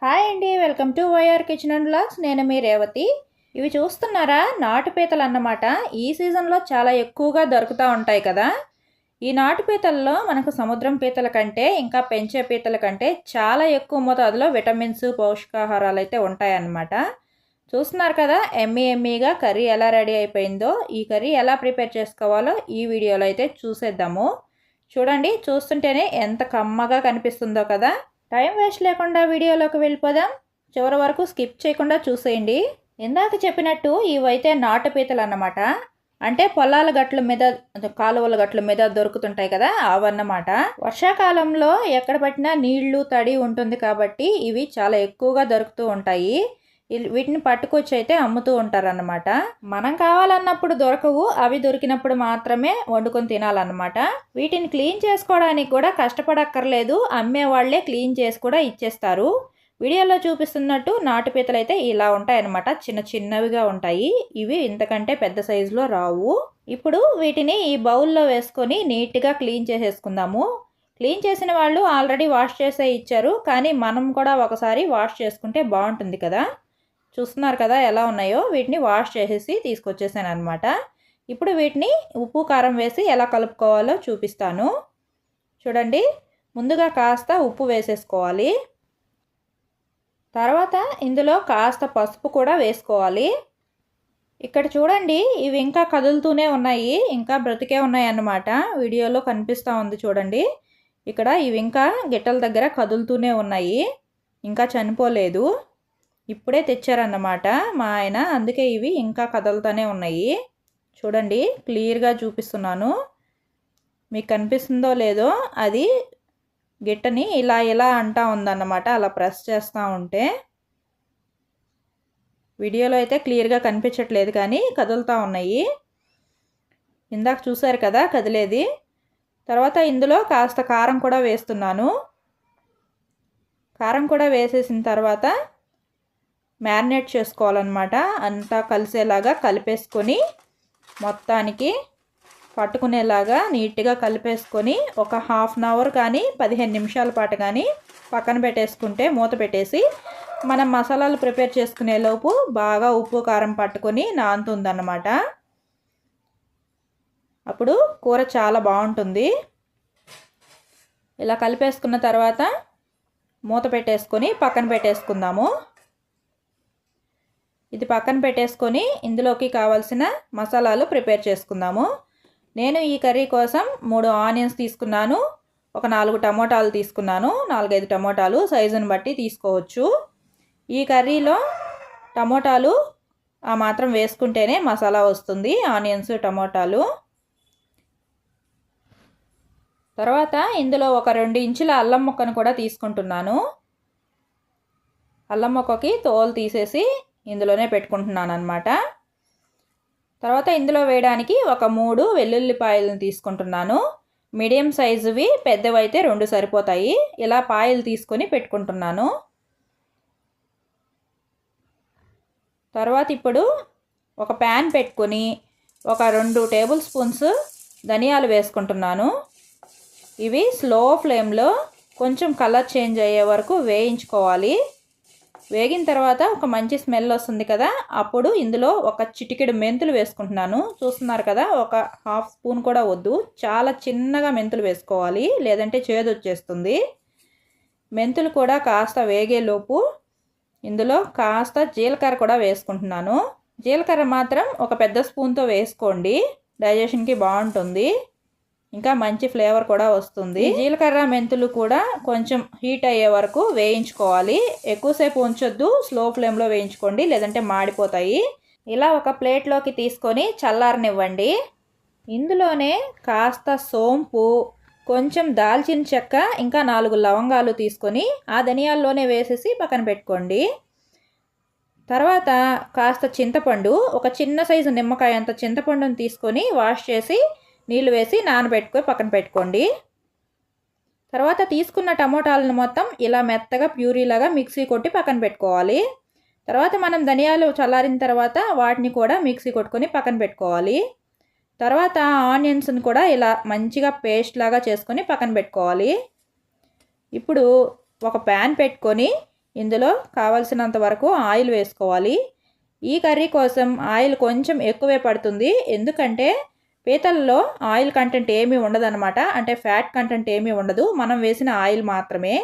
Hi అండి, welcome to YR kitchen and vlogs. నేను మీ రేవతి. ఇవి చూస్తున్నారా, నాటు పీతలు అన్నమాట. ఈ సీజన్లో చాలా ఎక్కువగా దొరుకుతూ ఉంటాయి కదా. ఈ నాటు పీతల్లో మనకు సముద్రం పీతల కంటే ఇంకా పెంచే పీతల కంటే చాలా ఎక్కువ మోతాదులో విటమిన్స్ పోషకాహారాలు అయితే ఉంటాయన్నమాట. చూస్తున్నారు కదా, ఎమ్మీగా కర్రీ ఎలా రెడీ అయిపోయిందో. ఈ కర్రీ ఎలా ప్రిపేర్ చేసుకోవాలో ఈ వీడియోలో అయితే చూసేద్దాము. చూడండి, చూస్తుంటేనే ఎంత కమ్మగా కనిపిస్తుందో కదా. టైం వేస్ట్ లేకుండా వీడియోలోకి వెళ్ళిపోదాం. చివరి వరకు స్కిప్ చేయకుండా చూసేయండి. ఇందాక చెప్పినట్టు ఇవైతే నాటు పీతలు అన్నమాట. అంటే పొలాల గట్ల మీద, కాలువల గట్ల మీద దొరుకుతుంటాయి కదా, అవన్నమాట. వర్షాకాలంలో ఎక్కడ పట్టినా నీళ్లు తడి ఉంటుంది కాబట్టి ఇవి చాలా ఎక్కువగా దొరుకుతూ ఉంటాయి. వీటిని పట్టుకొచ్చి అయితే అమ్ముతూ ఉంటారన్నమాట. మనం కావాలన్నప్పుడు దొరకవు, అవి దొరికినప్పుడు మాత్రమే వండుకొని తినాలన్నమాట. వీటిని క్లీన్ చేసుకోవడానికి కూడా కష్టపడక్కర్లేదు, అమ్మే వాళ్ళే క్లీన్ చేసి కూడా ఇచ్చేస్తారు. వీడియోలో చూపిస్తున్నట్టు నాటు పీతలు అయితే ఇలా ఉంటాయన్నమాట. చిన్న చిన్నవిగా ఉంటాయి. ఇవి ఇంతకంటే పెద్ద సైజులో రావు. ఇప్పుడు వీటిని ఈ బౌల్లో వేసుకొని నీట్గా క్లీన్ చేసేసుకుందాము. క్లీన్ చేసిన వాళ్ళు ఆల్రెడీ వాష్ చేసే ఇచ్చారు, కానీ మనం కూడా ఒకసారి వాష్ చేసుకుంటే బాగుంటుంది కదా. చూస్తున్నారు కదా ఎలా ఉన్నాయో. వీటిని వాష్ చేసేసి తీసుకొచ్చేసాను అనమాట. ఇప్పుడు వీటిని ఉప్పు కారం వేసి ఎలా కలుపుకోవాలో చూపిస్తాను. చూడండి, ముందుగా కాస్త ఉప్పు వేసేసుకోవాలి. తర్వాత ఇందులో కాస్త పసుపు కూడా వేసుకోవాలి. ఇక్కడ చూడండి, ఇవి ఇంకా కదులుతూనే ఉన్నాయి, ఇంకా బ్రతికే ఉన్నాయి అన్నమాట. వీడియోలో కనిపిస్తూ ఉంది చూడండి. ఇక్కడ ఇవి ఇంకా గిట్టల దగ్గర కదులుతూనే ఉన్నాయి, ఇంకా చనిపోలేదు. ఇప్పుడే తెచ్చారన్నమాట మా ఆయన, అందుకే ఇవి ఇంకా కదులుతూనే ఉన్నాయి. చూడండి, క్లియర్గా చూపిస్తున్నాను, మీకు కనిపిస్తుందో లేదో. అది గిట్టని ఇలా ఇలా అంటా ఉందన్నమాట, అలా ప్రెస్ చేస్తూ ఉంటే. వీడియోలో అయితే క్లియర్గా కనిపించట్లేదు, కానీ కదులుతూ ఉన్నాయి. ఇందాక చూసారు కదా కదిలేది. తర్వాత ఇందులో కాస్త కారం కూడా వేస్తున్నాను. కారం కూడా వేసేసిన తర్వాత మ్యారినేట్ చేసుకోవాలన్నమాట. అంతా కలిసేలాగా కలిపేసుకొని, మొత్తానికి పట్టుకునేలాగా నీట్గా కలిపేసుకొని ఒక హాఫ్ అన్ అవర్ కానీ 15 నిమిషాల పాటు కానీ పక్కన పెట్టేసుకుంటే, మూత పెట్టేసి మనం మసాలాలు ప్రిపేర్ చేసుకునే లోపు బాగా ఉప్పు కారం పట్టుకొని నానుతుందన్నమాట. అప్పుడు కూర చాలా బాగుంటుంది. ఇలా కలిపేసుకున్న తర్వాత మూత పెట్టేసుకొని పక్కన పెట్టేసుకుందాము. ఇది పక్కన పెట్టేసుకొని ఇందులోకి కావాల్సిన మసాలాలు ప్రిపేర్ చేసుకుందాము. నేను ఈ కర్రీ కోసం 3 ఆనియన్స్ తీసుకున్నాను, ఒక 4 టమోటాలు తీసుకున్నాను. 4-5 టమోటాలు సైజుని బట్టి తీసుకోవచ్చు. ఈ కర్రీలో టమోటాలు ఆ మాత్రం వేసుకుంటేనే మసాలా వస్తుంది, ఆనియన్స్ టమోటాలు. తర్వాత ఇందులో ఒక 2 ఇంచుల అల్లం ముక్కను కూడా తీసుకుంటున్నాను. అల్లం ముక్కకి తోలు తీసేసి ఇందులోనే పెట్టుకుంటున్నాను అన్నమాట. తర్వాత ఇందులో వేయడానికి ఒక 3 వెల్లుల్లిపాయలను తీసుకుంటున్నాను. మీడియం సైజువి, పెద్దవైతే 2 సరిపోతాయి. ఇలా పాయలు తీసుకొని పెట్టుకుంటున్నాను. తర్వాత ఇప్పుడు ఒక ప్యాన్ పెట్టుకొని ఒక 2 టేబుల్ స్పూన్స్ ధనియాలు వేసుకుంటున్నాను. ఇవి స్లో ఫ్లేమ్లో కొంచెం కలర్ చేంజ్ అయ్యే వరకు వేయించుకోవాలి. వేగిన తర్వాత ఒక మంచి స్మెల్ వస్తుంది కదా, అప్పుడు ఇందులో ఒక చిటికెడు మెంతులు వేసుకుంటున్నాను. చూస్తున్నారు కదా, ఒక హాఫ్ స్పూన్ కూడా వద్దు, చాలా చిన్నగా మెంతులు వేసుకోవాలి, లేదంటే చేదు వచ్చేస్తుంది. మెంతులు కూడా కాస్త వేగేలోపు ఇందులో కాస్త జీలకర్ర కూడా వేసుకుంటున్నాను. జీలకర్ర మాత్రం ఒక పెద్ద స్పూన్తో వేసుకోండి, డైజెషన్కి బాగుంటుంది, ఇంకా మంచి ఫ్లేవర్ కూడా వస్తుంది. జీలకర్ర మెంతులు కూడా కొంచెం హీట్ అయ్యే వరకు వేయించుకోవాలి. ఎక్కువసేపు ఉంచొద్దు, స్లో ఫ్లేమ్లో వేయించుకోండి, లేదంటే మాడిపోతాయి. ఇలా ఒక ప్లేట్లోకి తీసుకొని చల్లారనివ్వండి. ఇందులోనే కాస్త సోంపు, కొంచెం దాల్చిన చెక్క, ఇంకా 4 లవంగాలు తీసుకొని ఆ ధనియాల్లోనే వేసేసి పక్కన పెట్టుకోండి. తర్వాత కాస్త చింతపండు, ఒక చిన్న సైజు నిమ్మకాయ అంత చింతపండుని తీసుకొని వాష్ చేసి నీళ్ళు వేసి నానబెట్టుకొని పక్కన పెట్టుకోండి. తర్వాత తీసుకున్న టమోటాలను మొత్తం ఇలా మెత్తగా ప్యూరీలాగా మిక్సీ కొట్టి పక్కన పెట్టుకోవాలి. తర్వాత మనం ధనియాలు చల్లారిన తర్వాత వాటిని కూడా మిక్సీ కొట్టుకొని పక్కన పెట్టుకోవాలి. తర్వాత ఆనియన్స్ని కూడా ఇలా మంచిగా పేస్ట్ లాగా చేసుకొని పక్కన పెట్టుకోవాలి. ఇప్పుడు ఒక ప్యాన్ పెట్టుకొని ఇందులో కావలసినంత వరకు ఆయిల్ వేసుకోవాలి. ఈ కర్రీ కోసం ఆయిల్ కొంచెం ఎక్కువే పడుతుంది, ఎందుకంటే పీతల్లో ఆయిల్ కంటెంట్ ఏమీ ఉండదన్నమాట. అంటే ఫ్యాట్ కంటెంట్ ఏమీ ఉండదు, మనం వేసిన ఆయిల్ మాత్రమే.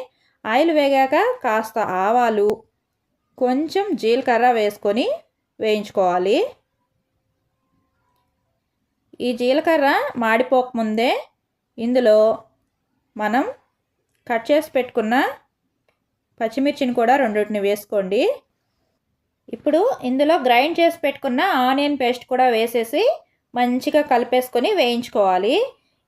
ఆయిల్ వేగాక కాస్త ఆవాలు, కొంచెం జీలకర్ర వేసుకొని వేయించుకోవాలి. ఈ జీలకర్ర మాడిపోకముందే ఇందులో మనం కట్ చేసి పెట్టుకున్న పచ్చిమిర్చిని కూడా రెండింటిని వేసుకోండి. ఇప్పుడు ఇందులో గ్రైండ్ చేసి పెట్టుకున్న ఆనియన్ పేస్ట్ కూడా వేసేసి మంచిగా కలిపేసుకొని వేయించుకోవాలి.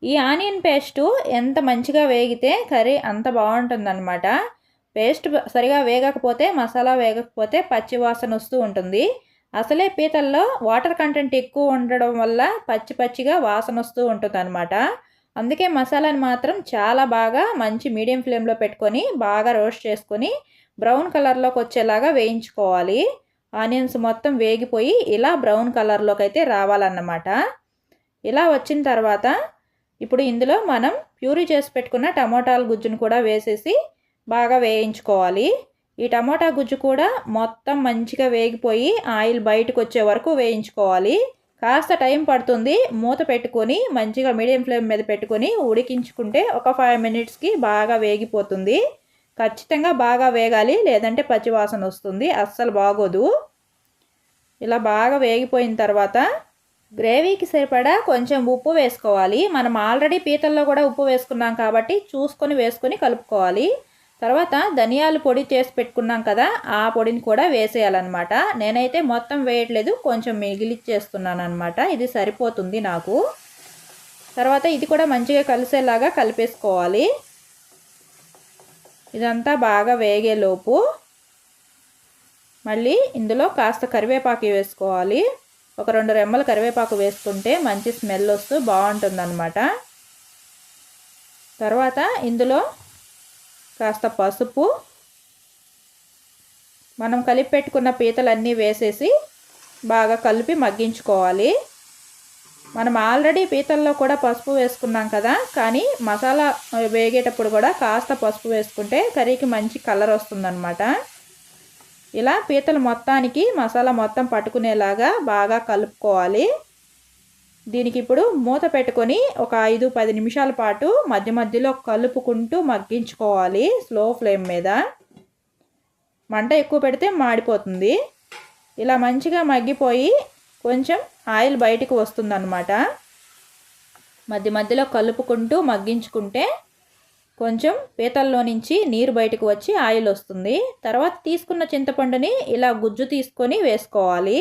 ఈ ఆనియన్ పేస్టు ఎంత మంచిగా వేగితే కర్రీ అంత బాగుంటుందన్నమాట. పేస్ట్ సరిగా వేగకపోతే, మసాలా వేగకపోతే పచ్చి వాసన వస్తూ ఉంటుంది. అసలే పీతల్లో వాటర్ కంటెంట్ ఎక్కువ ఉండడం వల్ల పచ్చి పచ్చిగా వాసన వస్తూ ఉంటుందన్నమాట. అందుకే మసాలాని మాత్రం చాలా బాగా మంచి మీడియం ఫ్లేమ్లో పెట్టుకొని బాగా రోస్ట్ చేసుకొని బ్రౌన్ కలర్లోకి వచ్చేలాగా వేయించుకోవాలి. ఆనియన్స్ మొత్తం వేగిపోయి ఇలా బ్రౌన్ కలర్లోకి అయితే రావాలన్నమాట. ఇలా వచ్చిన తర్వాత ఇప్పుడు ఇందులో మనం ప్యూరీ చేసి పెట్టుకున్న టమోటాల గుజ్జును కూడా వేసేసి బాగా వేయించుకోవాలి. ఈ టమోటా గుజ్జు కూడా మొత్తం మంచిగా వేగిపోయి ఆయిల్ బయటకు వచ్చే వరకు వేయించుకోవాలి. కాస్త టైం పడుతుంది. మూత పెట్టుకొని మంచిగా మీడియం ఫ్లేమ్ మీద పెట్టుకొని ఉడికించుకుంటే ఒక 5 మినిట్స్కి బాగా వేగిపోతుంది. ఖచ్చితంగా బాగా వేగాలి, లేదంటే పచ్చివాసన వస్తుంది, అస్సలు బాగోదు. ఇలా బాగా వేగిపోయిన తర్వాత గ్రేవీకి సరిపడా కొంచెం ఉప్పు వేసుకోవాలి. మనం ఆల్రెడీ పీతల్లో కూడా ఉప్పు వేసుకున్నాం కాబట్టి చూసుకొని వేసుకొని కలుపుకోవాలి. తర్వాత ధనియాల పొడి చేసి పెట్టుకున్నాం కదా, ఆ పొడిని కూడా వేసేయాలన్నమాట. నేనైతే మొత్తం వేయట్లేదు, కొంచెం మిగిలిచ్చేస్తున్నాను అనమాట. ఇది సరిపోతుంది నాకు. తర్వాత ఇది కూడా మంచిగా కలిసేలాగా కలిపేసుకోవాలి. ఇదంతా బాగా వేగేలోపు మళ్ళీ ఇందులో కాస్త కరివేపాకు వేసుకోవాలి. ఒక 2 రెమ్మలు కరివేపాకు వేసుకుంటే మంచి స్మెల్ వస్తూ బాగుంటుందన్నమాట. తర్వాత ఇందులో కాస్త పసుపు, మనం కలిపి పెట్టుకున్న పీతలన్నీ వేసేసి బాగా కలిపి మగ్గించుకోవాలి. మనం ఆల్రెడీ పీతల్లో కూడా పసుపు వేసుకున్నాం కదా, కానీ మసాలా వేగేటప్పుడు కూడా కాస్త పసుపు వేసుకుంటే కర్రీకి మంచి కలర్ వస్తుందన్నమాట. ఇలా పీతలు మొత్తానికి మసాలా మొత్తం పట్టుకునేలాగా బాగా కలుపుకోవాలి. దీనికి ఇప్పుడు మూత పెట్టుకొని ఒక 5-10 నిమిషాల పాటు మధ్య మధ్యలో కలుపుకుంటూ మగ్గించుకోవాలి స్లో ఫ్లేమ్ మీద. మంట ఎక్కువ పెడితే మాడిపోతుంది. ఇలా మంచిగా మగ్గిపోయి కొంచెం ఆయిల్ బయటికి వస్తుందన్నమాట. మధ్య మధ్యలో కలుపుకుంటూ మగ్గించుకుంటే కొంచెం పీతల్లో నుంచి నీరు బయటకు వచ్చి ఆయిల్ వస్తుంది. తర్వాత తీసుకున్న చింతపండుని ఇలా గుజ్జు తీసుకొని వేసుకోవాలి.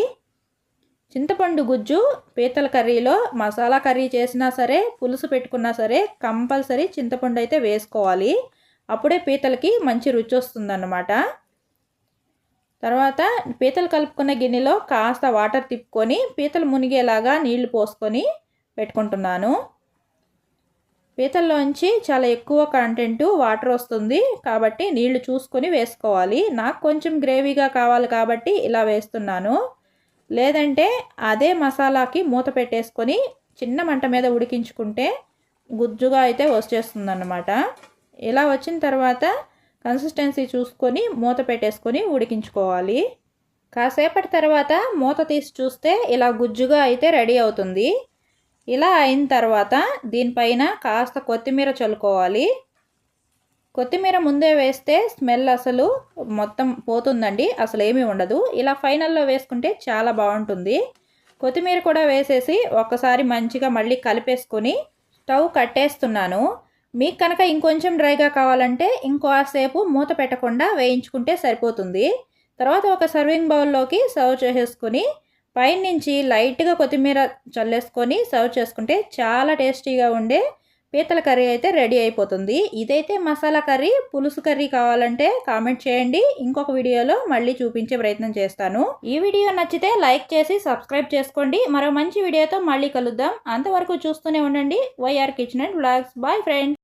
చింతపండు గుజ్జు పీతల కర్రీలో మసాలా కర్రీ చేసినా సరే, పులుసు పెట్టుకున్నా సరే కంపల్సరీ చింతపండు అయితే వేసుకోవాలి. అప్పుడే పీతలకి మంచి రుచి వస్తుందన్నమాట. తర్వాత పీతలు కలుపుకున్న గిన్నెలో కాస్త వాటర్ తిప్పుకొని పీతలు మునిగేలాగా నీళ్లు పోసుకొని పెట్టుకుంటున్నాను. పీతల్లోంచి చాలా ఎక్కువ కంటెంట్ వాటర్ వస్తుంది కాబట్టి నీళ్లు చూసుకొని వేసుకోవాలి. నాకు కొంచెం గ్రేవీగా కావాలి కాబట్టి ఇలా వేస్తున్నాను. లేదంటే అదే మసాలాకి మూత పెట్టేసుకొని చిన్న మంట మీద ఉడికించుకుంటే గుజ్జుగా అయితే వచ్చేస్తుందన్నమాట. ఇలా వచ్చిన తర్వాత కన్సిస్టెన్సీ చూసుకొని మూత పెట్టేసుకొని ఉడికించుకోవాలి. కాసేపటి తర్వాత మూత తీసి చూస్తే ఇలా గుజ్జుగా అయితే రెడీ అవుతుంది. ఇలా అయిన తర్వాత దీనిపైన కాస్త కొత్తిమీర చల్లుకోవాలి. కొత్తిమీర ముందే వేస్తే స్మెల్ అసలు మొత్తం పోతుందండి, అసలు ఏమీ ఉండదు. ఇలా ఫైనల్లో వేసుకుంటే చాలా బాగుంటుంది. కొత్తిమీర కూడా వేసేసి ఒక్కసారి మంచిగా మళ్ళీ కలిపేసుకొని స్టవ్ కట్టేస్తున్నాను. మీకు కనుక ఇంకొంచెం డ్రైగా కావాలంటే ఇంకోసేపు మూత పెట్టకుండా వేయించుకుంటే సరిపోతుంది. తర్వాత ఒక సర్వింగ్ బౌల్లోకి సర్వ్ చేసేసుకొని పైనుంచి లైట్గా కొత్తిమీర చల్లేసుకొని సర్వ్ చేసుకుంటే చాలా టేస్టీగా ఉండే పీతల కర్రీ అయితే రెడీ అయిపోతుంది. ఇదైతే మసాలా కర్రీ. పులుసు కర్రీ కావాలంటే కామెంట్ చేయండి, ఇంకొక వీడియోలో మళ్ళీ చూపించే ప్రయత్నం చేస్తాను. ఈ వీడియో నచ్చితే లైక్ చేసి సబ్స్క్రైబ్ చేసుకోండి. మరో మంచి వీడియోతో మళ్ళీ కలుద్దాం. అంతవరకు చూస్తూనే ఉండండి YR kitchen and vlogs. Bye friends.